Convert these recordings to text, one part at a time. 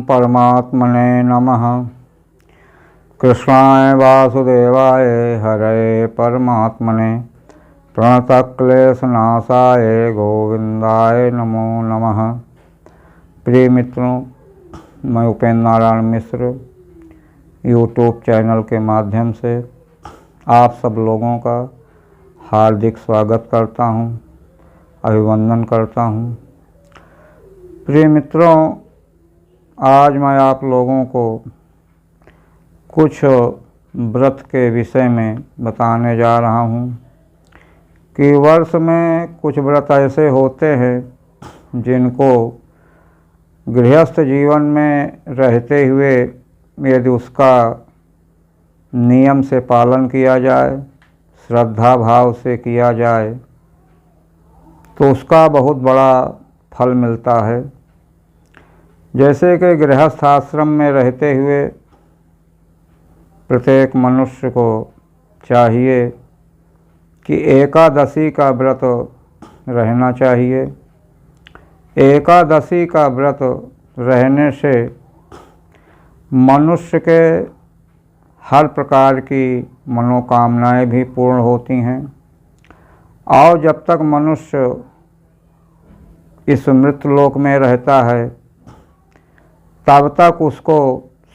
परमात्मने नमः। कृष्णाय वासुदेवाय हरे परमात्मने प्रणतक्लेशनाशाय गोविंदाय नमो नमः। प्रिय मित्रों, मैं उपेंद्र नारायण मिश्र यूट्यूब चैनल के माध्यम से आप सब लोगों का हार्दिक स्वागत करता हूं, अभिवंदन करता हूं। प्रिय मित्रों, आज मैं आप लोगों को कुछ व्रत के विषय में बताने जा रहा हूं कि वर्ष में कुछ व्रत ऐसे होते हैं जिनको गृहस्थ जीवन में रहते हुए यदि उसका नियम से पालन किया जाए, श्रद्धा भाव से किया जाए तो उसका बहुत बड़ा फल मिलता है। जैसे कि गृहस्थ आश्रम में रहते हुए प्रत्येक मनुष्य को चाहिए कि एकादशी का व्रत रहना चाहिए। एकादशी का व्रत रहने से मनुष्य के हर प्रकार की मनोकामनाएं भी पूर्ण होती हैं और जब तक मनुष्य इस मृतलोक में रहता है तब तक उसको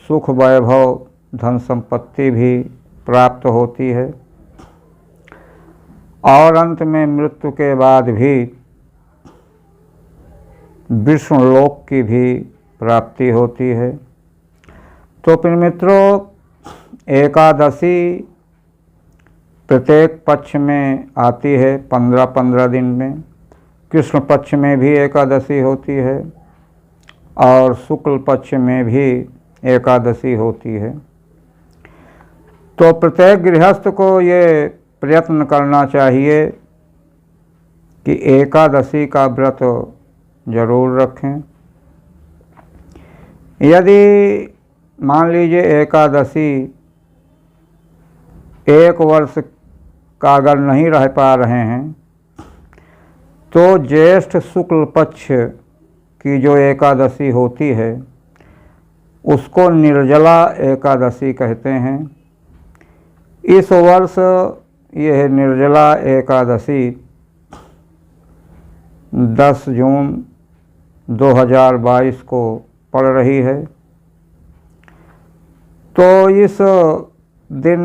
सुख वैभव धन संपत्ति भी प्राप्त होती है और अंत में मृत्यु के बाद भी विष्णु लोक की भी प्राप्ति होती है। तो प्रिय मित्रों, एकादशी प्रत्येक पक्ष में आती है, 15-15 दिन में। कृष्ण पक्ष में भी एकादशी होती है और शुक्ल पक्ष में भी एकादशी होती है। तो प्रत्येक गृहस्थ को ये प्रयत्न करना चाहिए कि एकादशी का व्रत जरूर रखें। यदि मान लीजिए एकादशी एक वर्ष का अगर नहीं रह पा रहे हैं तो ज्येष्ठ शुक्ल पक्ष की जो एकादशी होती है उसको निर्जला एकादशी कहते हैं। इस वर्ष यह निर्जला एकादशी 10 जून 2022 को पड़ रही है। तो इस दिन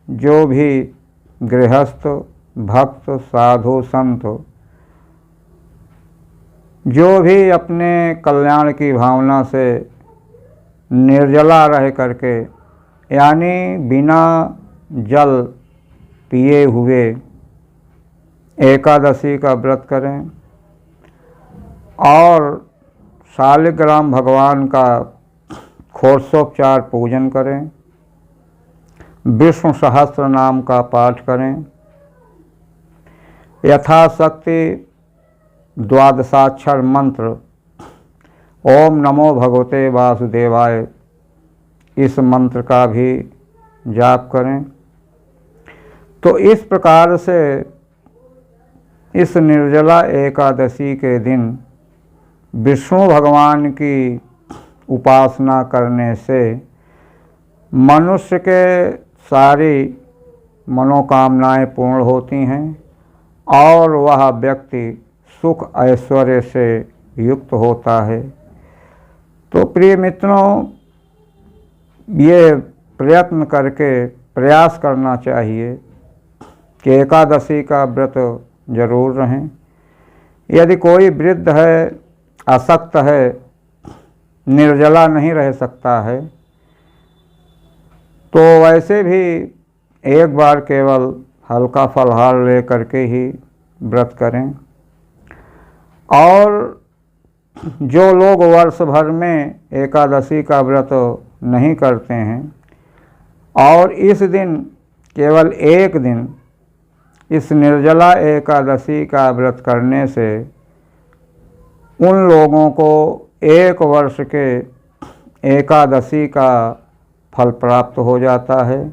जो भी गृहस्थ भक्त साधु संत जो भी अपने कल्याण की भावना से निर्जला रह करके यानी बिना जल पिए हुए एकादशी का व्रत करें और शालिग्राम भगवान का षोडशोपचार पूजन करें, विष्णु सहस्त्र नाम का पाठ करें, यथाशक्ति द्वादशाक्षर मंत्र ओम नमो भगवते वासुदेवाय इस मंत्र का भी जाप करें। तो इस प्रकार से इस निर्जला एकादशी के दिन विष्णु भगवान की उपासना करने से मनुष्य के सारी मनोकामनाएं पूर्ण होती हैं और वह व्यक्ति सुख ऐश्वर्य से युक्त होता है। तो प्रिय मित्रों, ये प्रयत्न करके प्रयास करना चाहिए कि एकादशी का व्रत जरूर रहें। यदि कोई वृद्ध है, अशक्त है, निर्जला नहीं रह सकता है तो वैसे भी एक बार केवल हल्का फलहार ले करके ही व्रत करें। और जो लोग वर्ष भर में एकादशी का व्रत नहीं करते हैं और इस दिन केवल एक दिन इस निर्जला एकादशी का व्रत करने से उन लोगों को एक वर्ष के एकादशी का फल प्राप्त हो जाता है।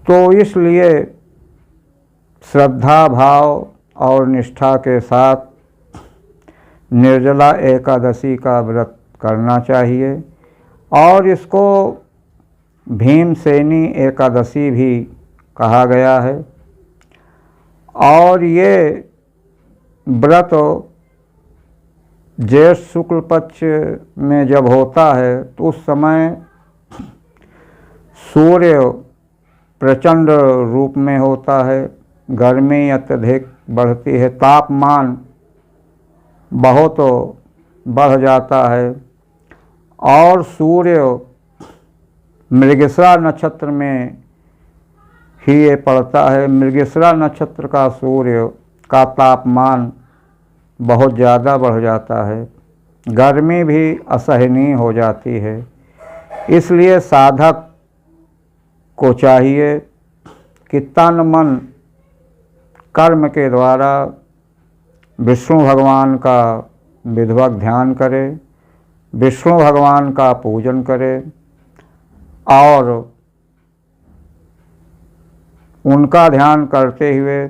तो इसलिए श्रद्धा भाव और निष्ठा के साथ निर्जला एकादशी का व्रत करना चाहिए। और इसको भीमसेनी एकादशी भी कहा गया है। और ये व्रत ज्येष्ठ शुक्ल पक्ष में जब होता है तो उस समय सूर्य प्रचंड रूप में होता है, गर्मी अत्यधिक बढ़ती है, तापमान बहुत बढ़ जाता है और सूर्य मृगशिरा नक्षत्र में ही ये पड़ता है। मृगशिरा नक्षत्र का सूर्य का तापमान बहुत ज़्यादा बढ़ जाता है, गर्मी भी असहनीय हो जाती है। इसलिए साधक को चाहिए कि तन मन कर्म के द्वारा विष्णु भगवान का विधिवत ध्यान करे, विष्णु भगवान का पूजन करे और उनका ध्यान करते हुए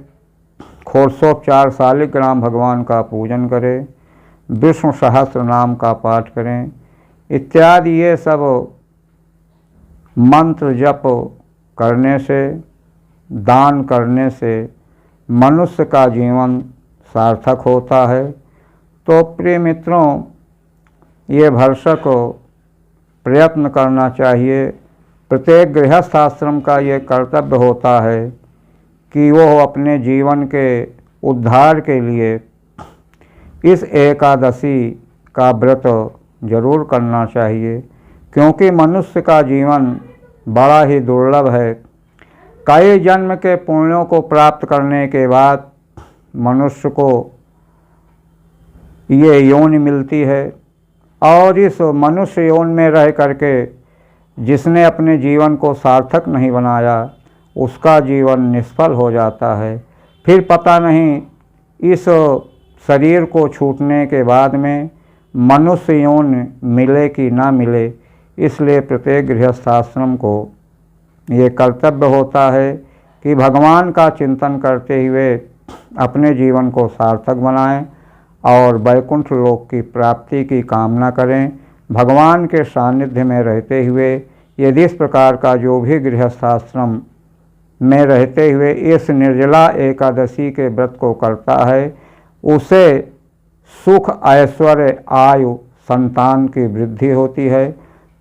षोडशोपचार शालिग्राम भगवान का पूजन करें, विष्णु सहस्त्र नाम का पाठ करें इत्यादि। ये सब मंत्र जप करने से, दान करने से मनुष्य का जीवन सार्थक होता है। तो प्रिय मित्रों, ये भरसक प्रयत्न करना चाहिए। प्रत्येक गृहस्थ आश्रम का ये कर्तव्य होता है कि वो अपने जीवन के उद्धार के लिए इस एकादशी का व्रत जरूर करना चाहिए, क्योंकि मनुष्य का जीवन बड़ा ही दुर्लभ है। कई जन्म के पुण्यों को प्राप्त करने के बाद मनुष्य को ये योनि मिलती है और इस मनुष्य योनि में रह करके जिसने अपने जीवन को सार्थक नहीं बनाया उसका जीवन निष्फल हो जाता है। फिर पता नहीं इस शरीर को छूटने के बाद में मनुष्य योनि मिले कि ना मिले। इसलिए प्रत्येक गृहस्थाश्रम को ये कर्तव्य होता है कि भगवान का चिंतन करते हुए अपने जीवन को सार्थक बनाएं और वैकुंठ लोक की प्राप्ति की कामना करें। भगवान के सानिध्य में रहते हुए यदि इस प्रकार का जो भी गृहस्थाश्रम में रहते हुए इस निर्जला एकादशी के व्रत को करता है, उसे सुख, ऐश्वर्य, आयु, संतान की वृद्धि होती है,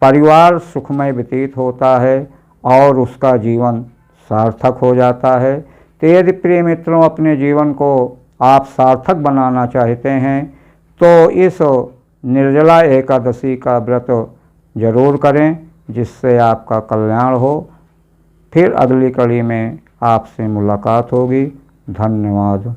परिवार सुखमय व्यतीत होता है और उसका जीवन सार्थक हो जाता है। तो यदि प्रिय मित्रों अपने जीवन को आप सार्थक बनाना चाहते हैं तो इस निर्जला एकादशी का व्रत जरूर करें, जिससे आपका कल्याण हो। फिर अगली कड़ी में आपसे मुलाकात होगी। धन्यवाद।